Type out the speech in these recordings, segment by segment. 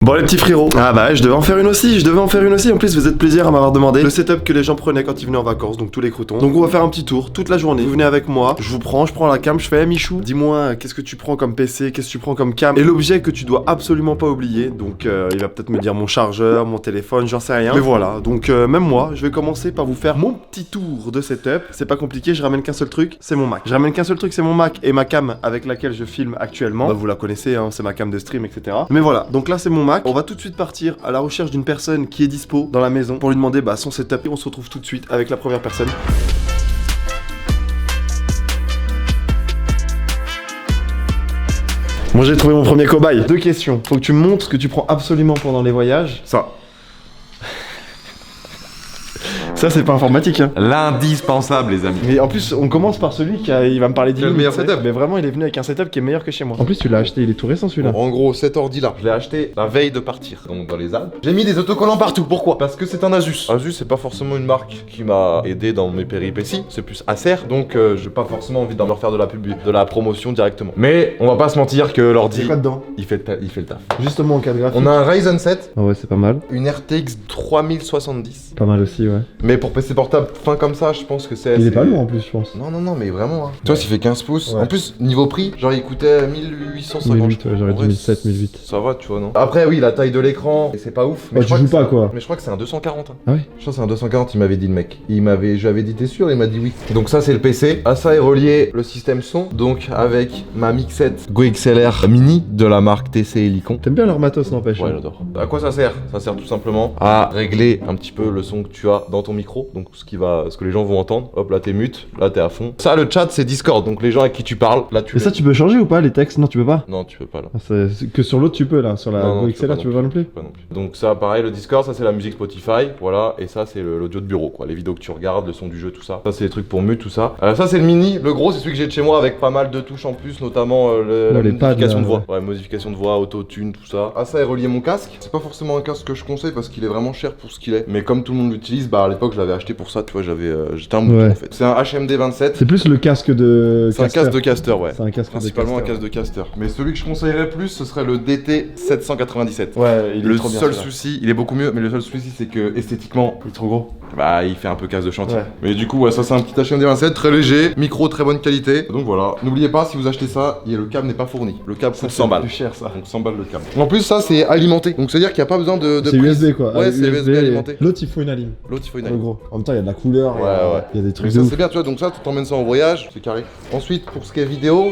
Bon les petits frérots. Ah bah je devais en faire une aussi, En plus vous êtes plaisir à m'avoir demandé le setup que les gens prenaient quand ils venaient en vacances, donc tous les croutons. Donc on va faire un petit tour toute la journée. Vous venez avec moi, je prends la cam, je fais Michou, dis-moi qu'est-ce que tu prends comme PC, qu'est-ce que tu prends comme cam et l'objet que tu dois absolument pas oublier. Donc il va peut-être me dire mon chargeur, mon téléphone, j'en sais rien. Mais voilà, donc même moi, je vais commencer par vous faire mon petit tour de setup. C'est pas compliqué, je ramène qu'un seul truc, c'est mon Mac. C'est mon Mac et ma cam avec laquelle je filme actuellement. Bah, vous la connaissez, hein, c'est ma cam de stream, etc. Mais voilà, donc là c'est mon Mac. On va tout de suite partir à la recherche d'une personne qui est dispo dans la maison pour lui demander son setup et on se retrouve tout de suite avec la première personne. Bon, j'ai trouvé mon premier cobaye. 2 questions. Faut que tu me montres ce que tu prends absolument pendant les voyages. Ça, c'est pas informatique, hein. L'indispensable, les amis. Mais en plus, on commence par celui il va me parler le meilleur setup. Mais vraiment, il est venu avec un setup qui est meilleur que chez moi. En plus, tu l'as acheté, il est tout récent celui-là. En gros, cet ordi-là, je l'ai acheté la veille de partir, donc dans les Alpes. J'ai mis des autocollants partout. Pourquoi? Parce que c'est un Asus. Asus, c'est pas forcément une marque qui m'a aidé dans mes péripéties. C'est plus Acer, donc j'ai pas forcément envie d'en leur faire de la pub, de la promotion directement. Mais on va pas se mentir que l'ordi, c'est quoi dedans? Il fait le taf. Justement en cas de graphique. On a un Ryzen 7. Ah ouais, c'est pas mal. Une RTX 3070. Pas mal aussi, ouais. Mais pour PC portable fin comme ça, je pense que c'est assez... Il est pas lourd en plus, je pense. Non, mais vraiment, hein. Tu vois, s'il fait 15 pouces. Ouais. En plus, niveau prix, genre il coûtait 1850. 1008, ouais, j'aurais dit 1007, 1008. Ça va, tu vois, non? Après, oui, la taille de l'écran, c'est pas ouf. Mais tu joues pas, quoi. Mais je crois que c'est un 240. Hein. Ah ouais? Je crois que c'est un 240, il m'avait dit le mec. J'avais dit, t'es sûr? Il m'a dit oui. Donc ça, c'est le PC. À ça est relié le système son. Donc avec ma mixette Go XLR Mini de la marque TC Helicon. T'aimes bien leur matos, n'empêche? Ouais, j'adore. À quoi ça sert? Ça sert tout simplement à régler un petit peu le son que tu as dans ton micro. Donc ce que les gens vont entendre. Hop, là t'es mute, là t'es à fond. Ça, le chat, c'est Discord. Donc les gens avec qui tu parles, là tu. Et ça, tu peux changer ou pas les textes? Non, tu peux pas. Non, tu peux pas là. C'est que sur l'autre, tu peux là. Sur la Go XLR, tu peux pas non plus. Pas non plus. Donc ça, pareil, le Discord, ça c'est la musique Spotify. Voilà. Et ça, c'est l'audio de bureau, quoi. Les vidéos que tu regardes, le son du jeu, tout ça. Ça, c'est les trucs pour mute, tout ça. Ça, c'est le mini. Le gros, c'est celui que j'ai de chez moi avec pas mal de touches en plus, notamment la modification de voix. Ouais, modification de voix, auto-tune, tout ça. À ça est relié mon casque. C'est pas forcément un casque que je conseille parce qu'il est vraiment cher pour ce qu'il est. Mais comme tout le monde l'utilise, à l'époque, je l'avais acheté pour ça. Tu vois, j'étais un mouton en fait. C'est un HMD 27. C'est plus le casque de. C'est un casque de caster, ouais. C'est un casque principalement un casque de caster. Mais celui que je conseillerais plus, ce serait le DT 797. Ouais, il est trop bien. Le seul souci, il est beaucoup mieux, mais le seul souci, c'est que esthétiquement, il est trop gros. Il fait un peu casse de chantier. Ouais. Mais du coup, ouais, ça c'est un petit HMD 27, très léger, micro très bonne qualité. Donc voilà, n'oubliez pas, si vous achetez ça, le câble n'est pas fourni. Le câble coûte 100 balles. C'est plus cher ça. Donc 100 balles le câble. En plus, ça c'est alimenté. Donc c'est à dire qu'il n'y a pas besoin de c'est prise. USB quoi. Ouais, c'est USB alimenté. L'autre il faut une alim. En gros. En même temps, il y a de la couleur. Ouais. Il y a des trucs. Mais ça c'est bien, tu vois. Donc ça, tu t'emmènes ça en voyage, c'est carré. Ensuite, pour ce qui est vidéo,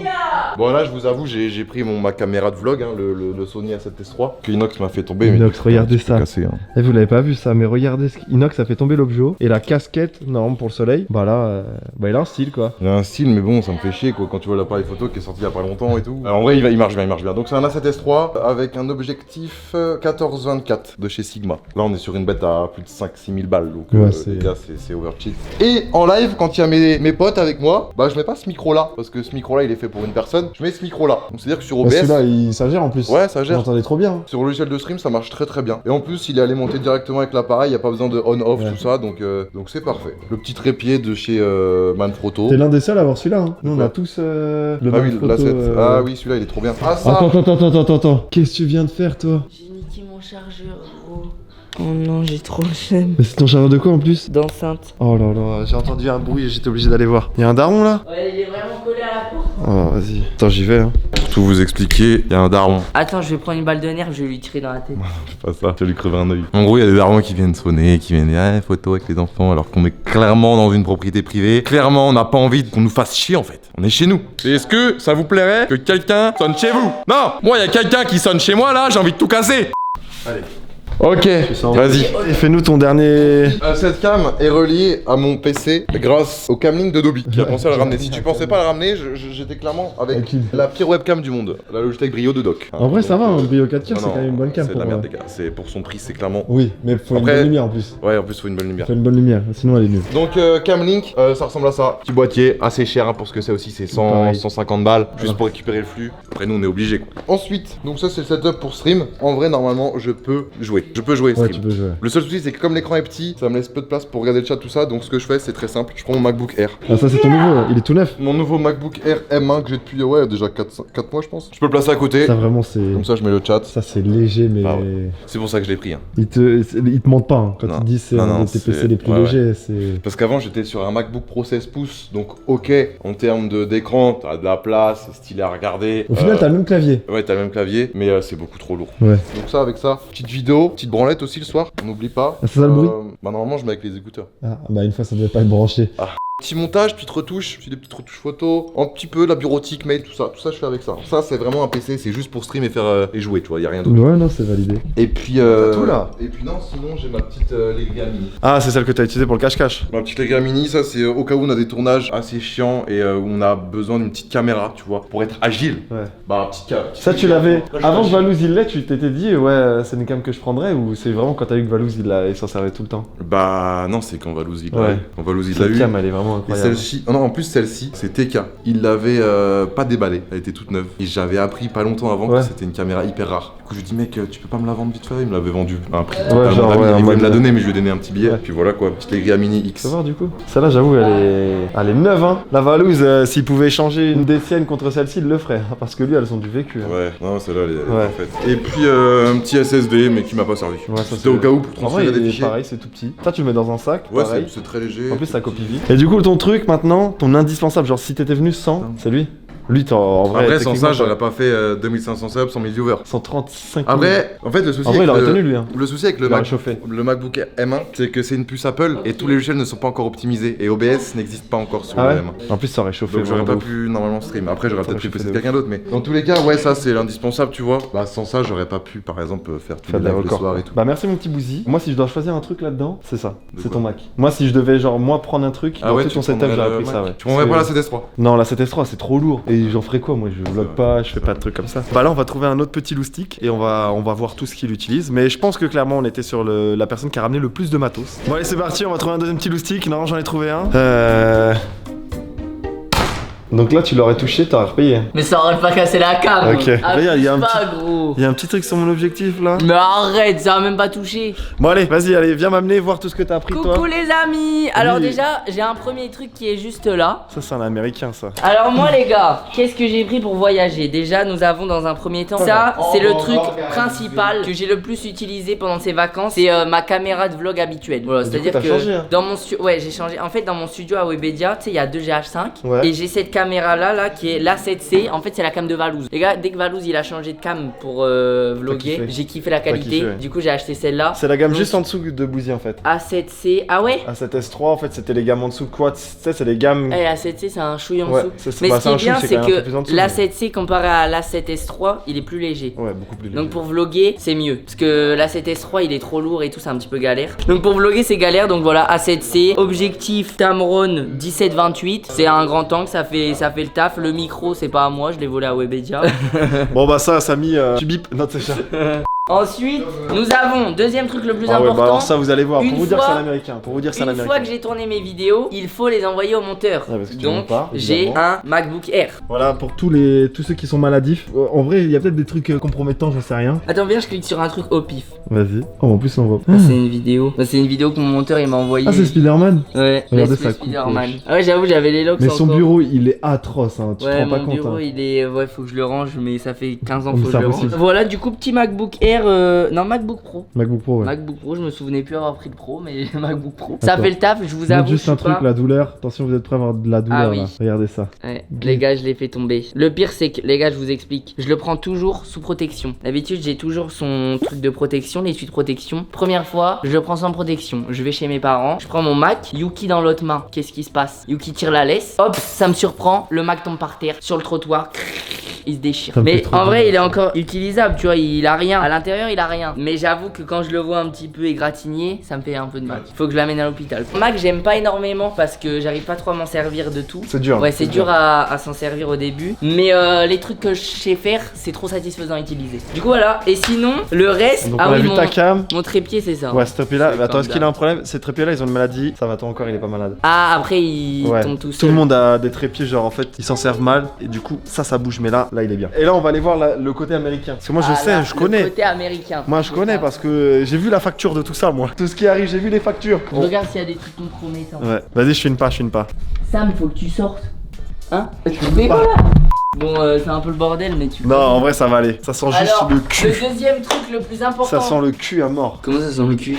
bon là, je vous avoue, j'ai pris ma caméra de vlog, hein, le Sony A7S III, que Inox m'a fait tomber. Inox, regardez ça. Cassé, hein. Et vous l'avez pas vu ça, mais regardez, Inox a fait tomber l'objet et la casquette, non, pour le soleil. Bah là, il a un style quoi. Il a un style, mais bon, ça me fait chier quoi. Quand tu vois l'appareil photo qui est sorti il y a pas longtemps et tout. Alors, en vrai, il marche bien. Donc c'est un A7S III avec un objectif 14-24 de chez Sigma. Là, on est sur une bête à plus de 5-6 000 balles. Donc ouais, les gars, c'est overcheat. Et en live, quand il y a mes potes avec moi, je mets pas ce micro là parce que ce micro là il est fait pour une personne. Je mets ce micro là. Donc c'est à dire que sur OBS. Celui-là, ça gère en plus. Ouais, ça gère. Vous entendez trop bien. Sur le logiciel de stream, ça marche très bien. Et en plus, il est alimenté directement avec l'appareil. Il y a pas besoin de on/off tout ça. Donc c'est parfait. Le petit trépied de chez Manfrotto. T'es l'un des seuls à avoir celui-là. Hein. Nous on a tous le Manfrotto. Ah oui, celui-là il est trop bien. Ah ça. Attends. Qu'est-ce que tu viens de faire toi? J'ai niqué mon chargeur, gros. Oh non, j'ai trop le seum. Mais c'est ton chargeur de quoi en plus? D'enceinte. Oh là là, j'ai entendu un bruit et j'étais obligé d'aller voir. Y'a un daron là? Ouais, il est vraiment collé à la porte. Oh vas-y. Attends, j'y vais hein. Pour tout vous expliquer, il y a un daron. Attends, je vais prendre une balle de nerf, je vais lui tirer dans la tête. C'est pas ça, je vais lui crever un œil. En gros, il y a des darons qui viennent sonner, qui viennent dire photo avec les enfants, alors qu'on est clairement dans une propriété privée. Clairement, on n'a pas envie qu'on nous fasse chier en fait. On est chez nous. Et est-ce que ça vous plairait que quelqu'un sonne chez vous? Non, moi, il y a quelqu'un qui sonne chez moi là, j'ai envie de tout casser. Allez. Ok, vas-y. Et fais-nous ton dernier... Cette cam est reliée à mon PC grâce au Camlink de Dobby qui a pensé à le ramener. Si tu pensais pas à le ramener, j'étais clairement avec la pire webcam du monde, la Logitech Brio de Doc. En vrai ça va, un Brio 4K c'est quand même une bonne cam. C'est de la merde les gars, c'est pour son prix c'est clairement... Oui, mais faut une bonne lumière en plus. Ouais, en plus faut une bonne lumière. Faut une bonne lumière, sinon elle est nulle. Donc Camlink, ça ressemble à ça. Petit boîtier, assez cher hein, pour ce que c'est aussi, c'est 150 balles, juste pour récupérer le flux. Après nous on est obligé quoi. Ensuite, donc ça c'est le setup pour stream. En vrai normalement je peux jouer. Je peux jouer Ouais, stream. tu peux jouer. Le seul souci, c'est que comme l'écran est petit, ça me laisse peu de place pour regarder le chat, tout ça. Donc ce que je fais, c'est très simple. Je prends mon MacBook Air. Ah, ça, c'est ton nouveau, il est tout neuf. Mon nouveau MacBook Air M1 que j'ai depuis déjà 4 mois, je pense. Je peux le placer à côté. Ça, vraiment, c'est. Comme ça, je mets le chat. Ça, c'est léger, mais. Ah ouais. C'est pour ça que je l'ai pris. Hein. Ils te mentent pas hein. Quand Non. ils disent c'est Non, un non, de tes c'est- PC les plus ouais, légers. C'est. Parce qu'avant, j'étais sur un MacBook Pro 16 pouces. Donc, ok, en termes d'écran, t'as de la place, c'est stylé à regarder. Au final, t'as le même clavier. Ouais, t'as le même clavier, mais c'est beaucoup trop lourd. Ouais. Donc, ça, avec ça, petite vidéo, petite branlette aussi le soir, on n'oublie pas. Ah, c'est ça le bruit Bah, normalement, je mets avec les écouteurs. Ah, bah, une fois, ça devait pas être branché. Petit montage, petite retouche, des petites retouches photo, un petit peu la bureautique, mail, tout ça je fais avec ça. Ça, c'est vraiment un PC, c'est juste pour stream et faire et jouer, tu vois, y a rien d'autre. Ouais, non, c'est validé. Et puis, T'as tout, là. Et puis, non, sinon, j'ai ma petite Legia Mini. Ah, c'est celle que t'as utilisée pour le cache-cache. Ma petite Legia Mini, ça c'est au cas où on a des tournages assez chiants et où on a besoin d'une petite caméra, tu vois, pour être agile. Ouais. Bah, Ça, tu l'avais. Là, je Avant que suis agile. Valouz il l'ait, tu t'étais dit, ouais, c'est une cam que je prendrais ou c'est vraiment quand t'as vu que Valouz il s'en servait tout le temps. Bah, non, c'est quand Valouz il l'a Ouais. eu. Quand Valouz il l'a Cette eu. cam, elle est vraiment Et incroyable. celle-ci, non, en plus celle-ci, c'est TK. Il l'avait pas déballée, elle était toute neuve. Et j'avais appris pas longtemps avant Ouais. que c'était une caméra hyper rare. Du coup, je lui dis, mec, tu peux pas me la vendre vite fait? Il me l'avait vendue à un prix Ouais, totalement genre, ravi. ouais, en Il voulait mode- me la donner, mais je lui ai donné un petit billet. Ouais. Puis voilà quoi, petite Legia Mini X. Tu vas voir du coup. Celle-là, j'avoue, elle est neuve, hein. La Valouz, s'il pouvait changer une des siennes contre celle-ci, il le ferait. hein, Parce que lui, elles ont du vécu. hein. Ouais, non, celle-là, elle est Ouais. parfaite. Et puis un petit SSD, mais qui m'a pas servi. Ouais, ça, C'était c'est- au cas où pour En vrai, transférer des il est fichiers. pareil, c'est tout petit. Ça, tu le mets dans un sac. Ouais, pareil. c'est très léger. En plus, ça copie vite. Et du coup, ton truc maintenant, ton indispensable, genre si t'étais venu sans, c'est lui. Lui, en vrai, Après, sans techniquement, ça, j'aurais pas fait 2500 subs, 100 000 viewers. 135 000. Après, en fait, le souci En vrai, il avec aurait tenu lui. Hein. le souci avec Il aurait chauffé. le MacBook M1, c'est que c'est une puce Apple et tous les logiciels ne sont pas encore optimisés et OBS n'existe pas encore sur Ah le ouais M1. En plus, ça aurait chauffé. Donc j'aurais vraiment pas de ouf. pu normalement stream. Après j'aurais Ça peut-être pu aurait passer chauffé de de quelqu'un d'autre, mais dans tous les cas, ouais, ça c'est l'indispensable, tu vois. Bah sans ça, j'aurais pas pu par exemple faire tous Faire les des lives le records. soir quoi. et tout. Bah merci mon petit Bouzy. Moi si je dois choisir un truc là-dedans, c'est ça. De C'est quoi ton Mac. Moi si je devais genre moi prendre un truc dans tout ton setup, prendrais j'aurais le pris ça Mac. ouais. Tu prendrais pas la C'est- CDS3? Non la CTS3 c'est trop lourd. Et j'en ferais quoi moi? Je vlog pas, je fais pas de trucs comme ça. Bah là on va trouver un autre petit loustic et on va voir tout ce qu'il utilise. Mais je pense que clairement on était sur la personne qui a ramené le plus de matos. Bon allez c'est parti, on va trouver un deuxième petit loustic. Non j'en ai trouvé un. Donc là tu l'aurais touché, t'aurais repayé. Mais ça aurait pas cassé la cam. Ok. Ah, Regarde, il y a un pas petit- gros. Il y a un petit truc sur mon objectif là. Mais arrête, ça a même pas touché. Bon allez, vas-y, allez, viens m'amener voir tout ce que t'as appris toi. Coucou les amis. Alors Oui. déjà, j'ai un premier truc qui est juste là. Ça c'est un américain ça. Alors moi les gars, qu'est-ce que j'ai pris pour voyager? Déjà nous avons dans un premier temps ça, c'est le truc principal que j'ai le plus utilisé pendant ces vacances, c'est ma caméra de vlog habituelle. Voilà, Du c'est-à-dire coup, que t'as changé, hein. dans mon studio, ouais j'ai changé. En fait dans mon studio à Webedia, tu sais il y a deux GH5 Ouais. et j'ai cette caméra là qui est l'A7C. En fait c'est la cam de Valouz. Les gars, dès que Valouz il a changé de cam pour vloguer, kiffé. j'ai kiffé la qualité. kiffé, ouais. Du coup j'ai acheté celle-là. C'est la gamme Donc, juste en dessous de Bouzy en fait. A7C. Ah ouais. A7S3 en fait c'était les gammes en dessous quoi, tu sais c'est les gammes. Eh, A7C c'est un chouille en Ouais, dessous. c'est- Mais bah, ce c'est qui un est bien chou, c'est c'est quand même un peu que plus en dessous, l'A7C comparé à l'A7S3 il est plus léger. Ouais, beaucoup plus léger. Donc pour vloguer c'est mieux parce que l'A7S3 il est trop lourd et tout, c'est un petit peu galère. Donc pour vloguer c'est galère, donc voilà A7C. Objectif Tamron 17-28, c'est un grand angle, ça fait le taf. Le micro c'est pas à moi, je l'ai volé à Webedia. Bon bah ça Samy, tu bip, non c'est ça. Ensuite nous avons deuxième truc le plus Ah ouais, important. bah alors ça vous allez voir, Une pour vous dire que fois- c'est un américain, pour vous dire que c'est un Une fois américain. que j'ai tourné mes vidéos, il faut les envoyer au monteur. Ouais, parce que tu Donc montes pas, j'ai évidemment. un MacBook Air. Voilà pour tous ceux qui sont maladifs. En vrai il y a peut-être des trucs compromettants, j'en sais rien. Attends, viens, je clique sur un truc au pif. Vas-y. Oh en plus on voit. C'est une vidéo. C'est une vidéo que mon monteur il m'a envoyé. Ah c'est Spider-Man. Ouais, Regardez laisse ça le coupe, Spider-Man. wesh. Ah ouais, j'avoue, j'avais les locks Mais son encore. bureau il est atroce hein, tu te Ouais, rends pas mon compte. bureau hein. il est. Ouais, faut que je le range, mais ça fait 15 ans Oh, mais faut que c'est je le range. impossible. Voilà, du coup, petit MacBook Air. Non, MacBook Pro. MacBook Pro ouais. MacBook Pro, je me souvenais plus avoir pris le Pro, mais MacBook Pro. Ça Attends. fait le taf, je vous Montre avoue. juste je un suis truc, pas- la douleur. Attention, vous êtes prêts à avoir de la douleur Ah oui. là. Regardez ça. Ouais, les gars, je l'ai fait tomber. Le pire, c'est que, les gars, je vous explique. Je le prends toujours sous protection. D'habitude, j'ai toujours son truc de protection, l'étui de protection. Première fois, je le prends sans protection. Je vais chez mes parents, je prends mon Mac, Yuki dans l'autre main. Qu'est-ce qui se passe? Yuki tire la laisse. Hop, ça me surprend. Le Mac tombe par terre, sur le trottoir. Il se déchire. Ça me fait Mais trop en vrai, mal, il est ça. encore utilisable, tu vois. Il a rien. À l'intérieur, il a rien. Mais j'avoue que quand je le vois un petit peu égratigné, ça me fait un peu de mal. Faut que je l'amène à l'hôpital. Mac, j'aime pas énormément parce que j'arrive pas trop à m'en servir de tout. C'est dur. Ouais, c'est dur à s'en servir au début. Mais les trucs que je sais faire, c'est trop satisfaisant à utiliser. Du coup, voilà. Et sinon, le reste. Donc Ah on a oui, vu ta cam. mon trépied, c'est ça. Ouais, ce trépied là, C'est attends, comme est-ce qu'il a un problème? Ces trépieds là, ils ont une maladie. Ça va, toi encore, il est pas malade. Ah, après, il Ouais. tombe tout Tout seul. le monde a des trépieds, genre en fait, ils s'en servent mal. Et du coup, ça bouge. Mais là, là il est bien. Et là on va aller voir le côté américain. Parce que moi je sais, là, je connais. Le côté américain. Moi je connais parce que j'ai vu la facture de tout ça moi. Tout ce qui arrive, j'ai vu les factures. Bon. Regarde s'il y a des trucs compromettants. Ouais, vas-y, je filme pas. Sam, faut que tu sortes. Hein? Tu fais quoi là? Bon, c'est un peu le bordel, mais tu. Non, en vrai ça va aller. Ça sent juste Alors, le cul. le deuxième truc le plus important. Ça sent le cul à mort. Comment ça sent le cul?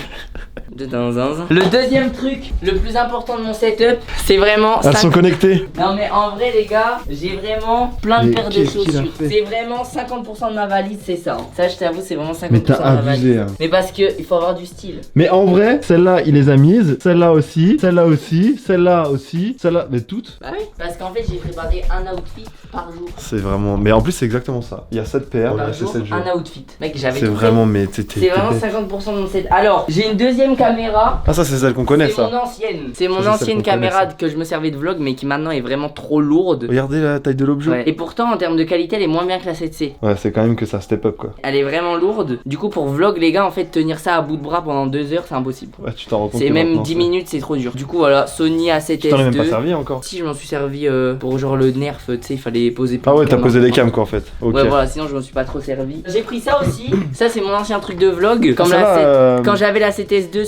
Le deuxième truc le plus important de mon setup, c'est vraiment. Elles sont connectées. Non mais en vrai les gars, j'ai vraiment plein de Mais paires de qu'est-ce qu'il a chaussures. fait C'est vraiment 50% de ma valise, c'est ça. Ça je t'avoue, c'est vraiment 50% Mais t'as de ma valise. abusé, hein. Mais parce que il faut avoir du style. Mais en vrai, celle-là, il les a mises. Celle-là aussi, celle-là aussi, celle-là aussi, celle-là. Mais toutes. Bah oui. Parce qu'en fait, j'ai préparé un outfit par jour. C'est vraiment. Mais en plus, c'est exactement ça. Il y a 7 paires, Par c'est jour, 7 jours. un outfit. Mec, j'avais C'est tout vraiment. fait. Mais C'est vraiment 50% de mon set. Alors, j'ai une deuxième caméra. Ah, ça, c'est celle qu'on connaît, C'est ça. mon ancienne. C'est mon Ça, c'est celle ancienne qu'on connaît, caméra ça. que je me servais de vlog, mais qui maintenant est vraiment trop lourde. Regardez la taille de l'objet. Ouais. Et pourtant, en termes de qualité, elle est moins bien que la 7C. Ouais, c'est quand même que ça step up, quoi. Elle est vraiment lourde. Du coup, pour vlog, les gars, en fait, tenir ça à bout de bras pendant 2 heures, c'est impossible. Ouais, tu t'en rends compte. C'est que même maintenant, 10 minutes, c'est trop dur. Du coup, voilà, Sony A7S2. Tu t'en as même pas servi encore. Si, je m'en suis servi pour genre le nerf, tu sais, il fallait poser plus Ah de ouais, t'as cam, posé hein. des cams, quoi, en fait. Ok. Ouais, voilà, sinon je m'en suis pas trop servi. J'ai pris ça aussi. Ça, c'est mon ancien truc de vlog. Comme Ça la va, 7 Quand j'avais la 7S2,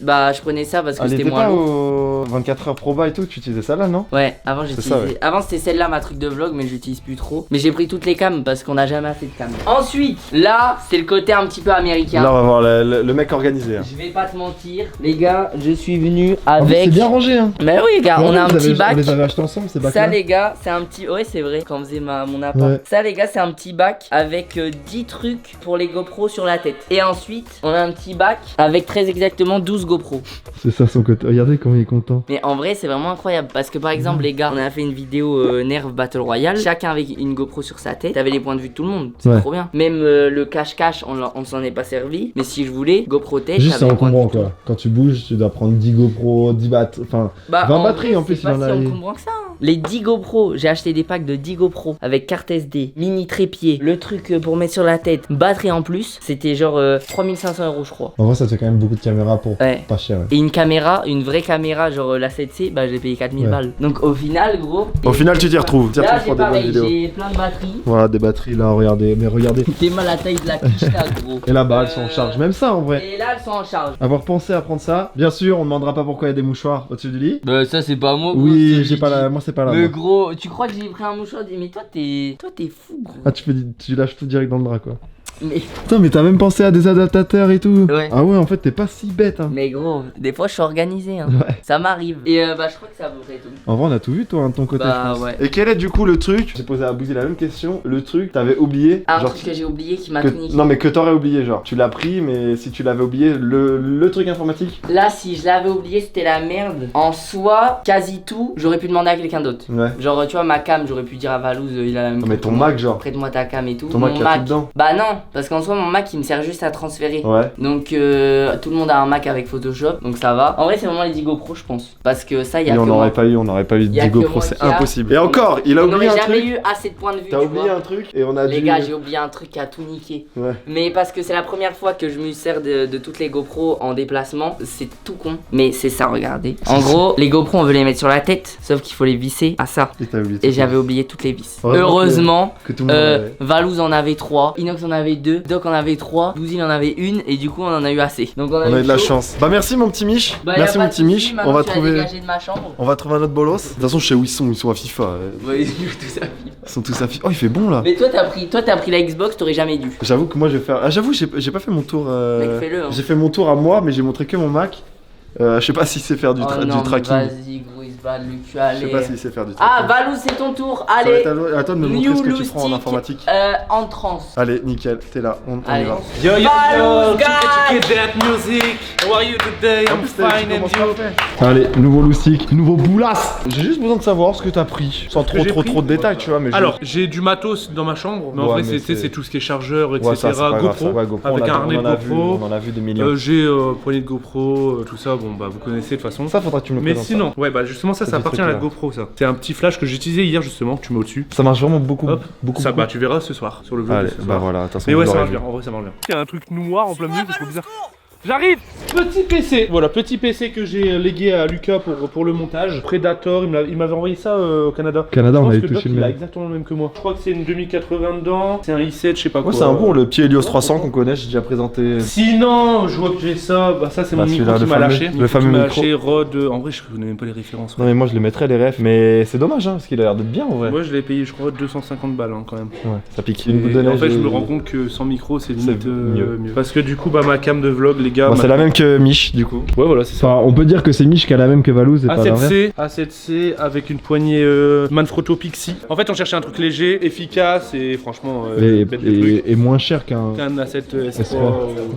bah, je prenais ça parce que Elle c'était était moins pas lourd. au 24 heures Proba et tout, tu utilisais ça là, non? Ouais, avant C'est j'utilisais. ça, ouais. Avant c'était celle-là ma truc de vlog, mais j'utilise plus trop. Mais j'ai pris toutes les cams parce qu'on a jamais assez de cams. Ensuite, là, c'est le côté un petit peu américain. Là, on va voir le mec organisé. Hein. Je vais pas te mentir, les gars, je suis venu En plus, avec. c'est bien rangé, hein. Mais oui, gars, on a un petit bac. On les avait achetés ensemble, ces bacs Ça les gars, c'est un petit... Ouais c'est vrai, quand on faisait mon appart. Ouais. Ça les gars, c'est un petit bac avec 10 trucs pour les GoPro sur la tête. Et ensuite, on a un petit bac avec très exactement 12 GoPro. C'est ça son côté. Regardez comment il est content. Mais en vrai, c'est vraiment incroyable. Parce que par exemple, les gars, on a fait une vidéo Nerf Battle Royale. Chacun avec une GoPro sur sa tête. T'avais les points de vue de tout le monde. C'est Ouais. trop bien. Même le cache-cache, on s'en est pas servi. Mais si je voulais, GoPro tête. Juste, c'est j'avais les points de encombrant vue. quoi. Quand tu bouges, tu dois prendre 10 GoPro, 10 bahts. Enfin, Bah, 20 en batteries vrai, en plus, c'est il pas en a. si encombrant que ça, hein. Les 10 GoPro, j'ai acheté des packs de 10 GoPro avec carte SD, mini trépied, le truc pour mettre sur la tête, batterie en plus. C'était genre 3500 € je crois. En vrai, ça fait quand même beaucoup de caméras pour Ouais. pas cher. Ouais. Et une caméra, une vraie caméra, genre la 7C, bah je l'ai payé 4000 Ouais. balles. Donc au final, gros. Au final, tu t'y retrouves. Là, pour j'ai des bonnes pareil, vidéos. j'ai plein de batteries. Voilà, des batteries là, regardez. Mais regardez. T'es mal à la taille de la quiche là, gros. Et là-bas, elles sont en charge. Même ça en vrai. Et là, elles sont en charge. Avoir pensé à prendre ça. Bien sûr, on demandera pas pourquoi il y a des mouchoirs au-dessus du lit. Bah ça c'est pas moi. Oui, j'ai pas la. Moi, c'est pas là. Mais moi. gros, tu crois que j'ai pris un mouchoir? Mais toi t'es fou gros. Ah, tu lâches tout direct dans le drap quoi. Mais, Putain, mais t'as même pensé à des adaptateurs et tout. Ouais. Ah ouais, en fait, t'es pas si bête. Hein. mais gros, des fois je suis organisé hein. Ouais. Ça m'arrive. Et bah je crois que ça vaudrait tout. En vrai, on a tout vu, toi, hein, de ton côté. Bah, je pense. ouais. Et quel est du coup le truc? J'ai posé à Bouzy la même question. Le truc, t'avais oublié. Un genre, truc que j'ai oublié qui m'a que- tout niqué. Non, mais que t'aurais oublié, genre. Tu l'as pris, mais si tu l'avais oublié, le truc informatique. Là, si je l'avais oublié, c'était la merde. En soi, quasi tout, j'aurais pu demander à quelqu'un d'autre. Ouais. Genre, tu vois, ma cam, j'aurais pu dire à Valouz, il a la même. Non, mais que ton moi. Mac, genre. Prête-moi ta cam et tout. Ton Mac, il y a tout dedans. Bah non, parce qu'en soi, mon Mac, il me sert juste à transférer. Ouais. Donc, tout le monde a un Mac avec Photoshop, donc ça va. En vrai, c'est vraiment les 10 GoPro, je pense. Parce que ça, il y a Et que on moi. n'aurait pas eu de Y a 10 que GoPro, moi c'est qui a. impossible. Et encore, il a On oublié n'aurait un jamais truc. eu assez de points de vue. T'as tu oublié vois. un truc et on a Les dû. gars, j'ai oublié un truc qui a tout niqué. Ouais. Mais parce que c'est la première fois que je me sers de toutes les GoPro en déplacement, c'est tout con. Mais c'est ça, regardez. En gros, les GoPro, on veut les mettre sur la tête, sauf qu'il faut les visser à ça. Et t'as oublié. Et tout. j'avais oublié toutes les vis. Heureusement Heureusement, que tout le monde en avait. Valouz en avait 3, Inox en avait 2, Doc en avait 3, Bouzil en avait une, et du coup, on en a eu assez. Donc on On a eu de la chaud. chance. Bah merci mon petit Mich. Bah, Merci y a mon pas de petit soucis, Mich. maintenant, On va je suis trouver. dégagé de ma chambre. On va trouver un autre bolos. De toute façon, je sais où ils sont à FIFA. Ouais, tout ça. Ils sont tous à FIFA. Oh, il fait bon là. Mais toi, t'as pris la Xbox, t'aurais jamais dû. J'avoue que moi je vais faire. Ah, j'avoue, j'ai pas fait mon tour. Mec, fais-le. Hein. J'ai fait mon tour à moi, mais j'ai montré que mon Mac. Je sais pas s'il sait faire du, Oh non, du mais tracking. vas-y, gros, il se bat le cul, Je sais allez. pas s'il sait faire du Ah, tracking. Valouz, c'est ton tour, Ça va allez. être à toi de me montrer ce que tu prends en Loustic, informatique. En transe. Allez, nickel, t'es là, on y Allez. va. Yo, yo, yo, Valouz, check guys. that music. How are you today? En I'm plus, fine tu and commences you? parfait. Allez, nouveau loustic, nouveau boulasse. J'ai juste besoin de savoir ce que t'as pris. Sans que j'ai pris trop de détails, tu vois. Mais Alors, j'ai du matos dans ma chambre, mais en Ouais, vrai, mais c'est tout ce qui est chargeur, etc. Ouais, ça, c'est pas grave, GoPro, ça va, GoPro, avec on un a- harnais on en a vu, GoPro. on en a vu des millions. J'ai poignée de GoPro, tout ça, bon bah vous connaissez de toute façon. Ça, faudra que tu me le Mais présentes, sinon, ouais bah justement ça C'est des appartient à la trucs, là. GoPro ça. C'est un petit flash que j'ai utilisé hier justement, que tu mets au-dessus. ça marche vraiment beaucoup. Hop, beaucoup. ça bah tu verras ce soir sur le vlog. Allez, de ce bah soir. voilà, attention. Mais ouais vous ça l'aurez marche vu. bien, en vrai ça marche bien. Il y a un truc noir en plein milieu, c'est trop bizarre. J'arrive. Petit PC. Voilà, petit PC que j'ai légué à Lucas pour le montage. Predator, il m'avait envoyé ça au Canada. Canada, Je on pense avait que touché Doc, le il a même. exactement le même que moi. Je crois que c'est une 2080 dedans. C'est un i7, je sais pas quoi. Ouais, c'est un bon, le petit Helios 300 qu'on connaît, j'ai déjà présenté. Sinon, je vois que j'ai ça. Bah, ça, c'est Bah, mon micro celui-là, qui le m'a fameux- lâché. le fameux qui m'a micro. lâché, Rode. En vrai, je connais même pas les références. Non mais moi je les mettrais les refs, mais c'est dommage hein, parce qu'il a l'air d'être bien en vrai. Moi, je l'ai payé, je crois, 250 balles hein, quand même. Ouais, ça pique. Et Une goutte de neige en fait, je et- me rends compte que sans micro, c'est limite mieux. mieux. Parce que du coup, bah, ma cam de vlog, les gars. Bon, c'est la même que Mich du coup. Ouais, voilà, c'est ça. Enfin, on peut dire que c'est Mich qui a la même que Valouz et pas l'inverse. A7C avec une poignée Manfrotto Pixie. En fait, on cherchait un truc léger, efficace et franchement bête de truc. Et moins cher qu'un. Un A7 S3,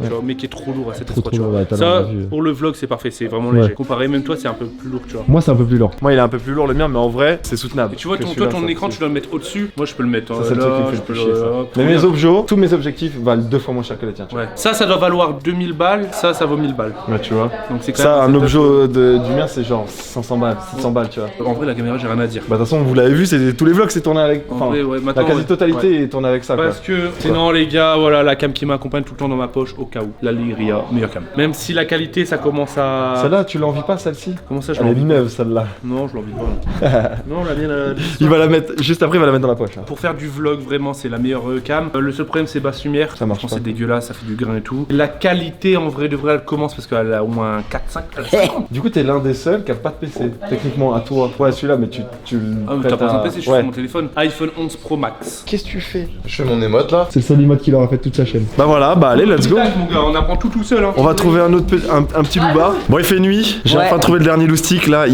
genre, mais qui est trop lourd, A7 Trop, S3, trop tu vois. lourd, ouais, t'as Ça, l'air vu. pour le vlog, c'est parfait, c'est vraiment Ouais. léger. Comparé, même toi, c'est un peu plus lourd, tu vois. Moi, c'est un peu plus lent. Moi il est un peu plus lourd le mien, mais en vrai c'est soutenable. Et tu vois, Que toi, celui-là, ton ça, écran, c'est- tu dois le mettre au-dessus. Moi, je peux le mettre Ça, c'est le là, truc qui me fait je le peux plus chier, ça. hop, Mais trop mes bien. objets, tous mes objectifs valent 2 fois moins cher que les tiens. tu vois. Ouais. Ça doit valoir 2000 balles, ça vaut 1000 balles. Ouais, tu vois. Donc c'est quand Ça, un même setup. objet du mien c'est genre 500 balles, 600 balles, tu vois. En vrai, la caméra, j'ai rien à dire. Bah de toute façon vous l'avez vu, tous les vlogs c'est tourné avec. En Enfin, vrai, ouais, la maintenant, quasi-totalité ouais. est tournée avec ça quoi. Parce que sinon les gars, voilà la cam qui m'accompagne tout le temps dans ma poche au cas où. La Lyria, meilleure cam. Même si la qualité ça commence à... Celle-là, tu l'envies pas celle-ci? Comment ça je Elle est l'envie neuve celle-là. Non je l'envie pas. Non la mienne Il va la mettre, juste après il va la mettre dans la poche. Là. Pour faire du vlog vraiment c'est la meilleure cam. Le seul problème c'est basse lumière. Ça marche Je pense pas. que c'est dégueulasse, ça fait du grain et tout. La qualité en vrai de vrai elle commence parce qu'elle a au moins 4-5. Du coup t'es l'un des seuls qui a pas de PC. Techniquement à toi. Ouais celui-là mais tu le Ah mais prêtes t'as pas besoin à- de PC, je suis Ouais. sur mon téléphone. iPhone 11 Pro Max. Qu'est-ce que tu fais? Je fais mon émote là. C'est le seul emote qu'il aura fait toute sa chaîne. Bah voilà, bah allez let's go. Tac, mon gars, on apprend tout seul hein. On va trouver un autre un petit loupard. Bon il fait nuit, j'ai Ouais. enfin trouvé le dernier loustic là.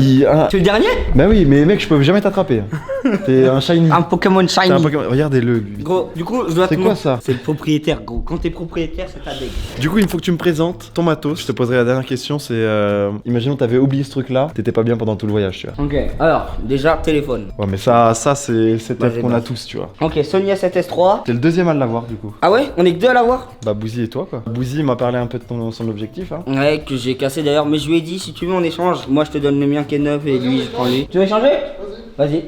Tu le dernier? Bah oui mais mec je peux jamais t'attraper. T'es un shiny. Un Pokémon T'es un Shiny. Pokémon. Regardez-le lui. Gros, du coup, je dois C'est te quoi mon- ça? C'est le propriétaire, gros. Quand t'es propriétaire, c'est ta dég. Du coup il faut que tu me présentes ton matos. Je te poserai la dernière question, c'est imaginons t'avais oublié ce truc là, t'étais pas bien pendant tout le voyage tu vois. Ok, alors, déjà, téléphone. Ouais mais ça c'est Bah, tel qu'on a tous tu vois. Ok, Sony A7S3. T'es le deuxième à l'avoir du coup. Ah ouais? On est que deux à l'avoir? Bah Bouzy et toi quoi. Bouzy m'a parlé un peu de son objectif hein. Ouais, que j'ai cassé d'ailleurs, mais je lui ai dit, si tu veux, on échange. Moi, je te donne le mien qui est neuf et lui, je prends lui. Tu veux échanger? Vas-y.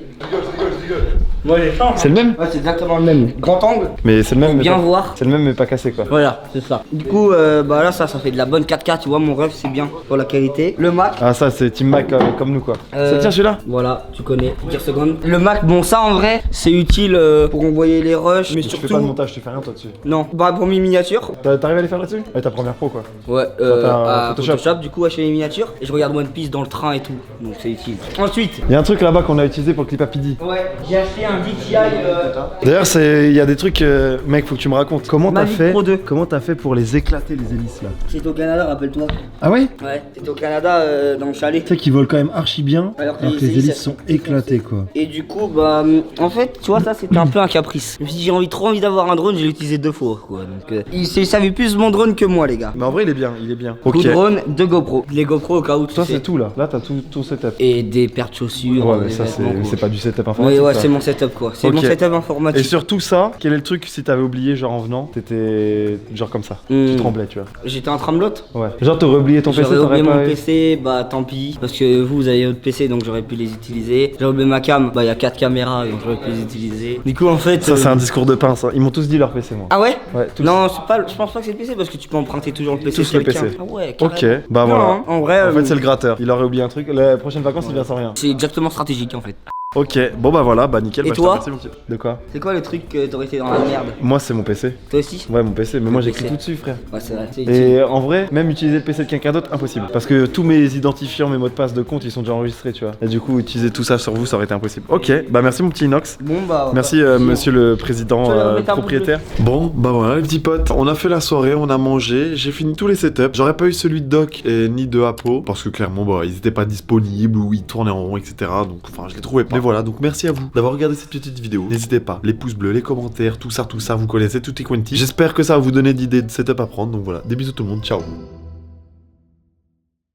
Moi, j'échange. C'est le même? Ouais, c'est exactement le même. Grand angle, Mais c'est le même mais bien pas... voir. C'est le même mais pas cassé quoi. Voilà, c'est ça. Du coup, bah là, ça fait de la bonne 4K, tu vois, mon rêve, c'est bien pour la qualité. Le Mac. Ah ça c'est Team Mac comme nous quoi. Ça tient celui-là? Voilà, tu connais, 10 secondes. Le Mac, bon, ça en vrai, c'est utile pour envoyer les rushs, mais Tu surtout. fais pas de montage, tu fais rien toi dessus. Non, bah pour mes miniatures. T'arrives à les faire là-dessus? Ouais ta première pro quoi. Ouais, t'as à Photoshop. Photoshop, du coup, acheter les miniatures. Et je regarde One Piece dans le train et tout. Donc c'est utile. Ensuite, Il y a un truc là-bas qu'on a utilisé pour le clip à Pidi. ouais, j'ai acheté un DJI. D'ailleurs il y a des trucs mec faut que tu me racontes. Comment t'as Mavic fait? Pro 2. Comment t'as fait pour les éclater les hélices là? C'était au Canada, rappelle-toi. Ah ouais? Ouais, c'était au Canada dans le chalet. Tu sais qu'ils volent quand même archi bien, Alors que alors que les les hélices, hélices elles sont sont éclatées quoi. Et du coup, bah, en fait, tu vois, ça c'était un peu un caprice. Je me suis dit, trop envie d'avoir un drone, j'ai utilisé 2 fois, quoi. Donc, il savait plus mon drone que moi, les gars. Mais en vrai il est bien, il est bien. Coup Ok. de drone, 2 GoPro. Les GoPro au cas où tu Toi sais. c'est tout là. Là t'as tout setup. Et des paires de chaussures. Ouais mais des ça vêtements, quoi. c'est pas du setup Ouais, informatique. ouais, ça. c'est mon setup, quoi. C'est Ok. mon setup Et informatique. surtout ça, quel est le truc si t'avais oublié genre en venant, t'étais genre comme ça, tu Hmm. tremblais tu vois. J'étais en tremblote. Ouais. Genre t'aurais oublié ton PC, J'aurais t'aurais oublié pas. mon PC, bah tant pis. Parce que vous avez votre PC, donc j'aurais pu les utiliser. J'ai oublié ma cam, bah il y a 4 caméras, donc j'aurais pu les utiliser. Du coup, en fait. Ça c'est un discours de pince. Hein. Ils m'ont tous dit leur PC moi. Ah ouais? Ouais. Tous. Non, c'est pas, je pense pas que c'est le PC parce que tu peux emprunter toujours le PC. Tous chez le quelqu'un. PC. Ah ouais, Ok. carrément. Bah Non, voilà. hein, en vrai, En fait c'est le gratteur. Il aurait oublié un truc. Les prochaines vacances il vient sans rien. c'est exactement stratégique en fait. Ok. Bon bah voilà. Bah nickel. Et bah, je te toi remercie, mon petit. De quoi? C'est quoi le truc que t'aurais été dans la merde? Moi c'est mon PC. Toi aussi? Ouais mon PC. Mais moi j'écris PC. tout dessus frère. Ouais, c'est vrai. C'est utile. Et en vrai, même utiliser le PC de quelqu'un d'autre, impossible. Parce que tous mes identifiants, mes mots de passe de compte, ils sont déjà enregistrés, tu vois. Et du coup, utiliser tout ça sur vous, ça aurait été impossible. Ok, bah merci mon petit Inox. Bon bah. Merci monsieur le président Tu vas remettre un propriétaire. Bon, bah voilà les petits potes, on a fait la soirée, on a mangé, j'ai fini tous les setups. J'aurais pas eu celui de Doc et ni de Apo, parce que clairement, bah, ils étaient pas disponibles ou ils tournaient en rond, etc. Donc, enfin, je les trouvais pas. Mais voilà, donc merci à vous d'avoir regardé cette petite vidéo. N'hésitez pas, les pouces bleus, les commentaires, tout ça, vous connaissez, tout est quanti. J'espère que ça va vous donner d'idées de setup à prendre. Donc voilà, des bisous tout le monde, ciao.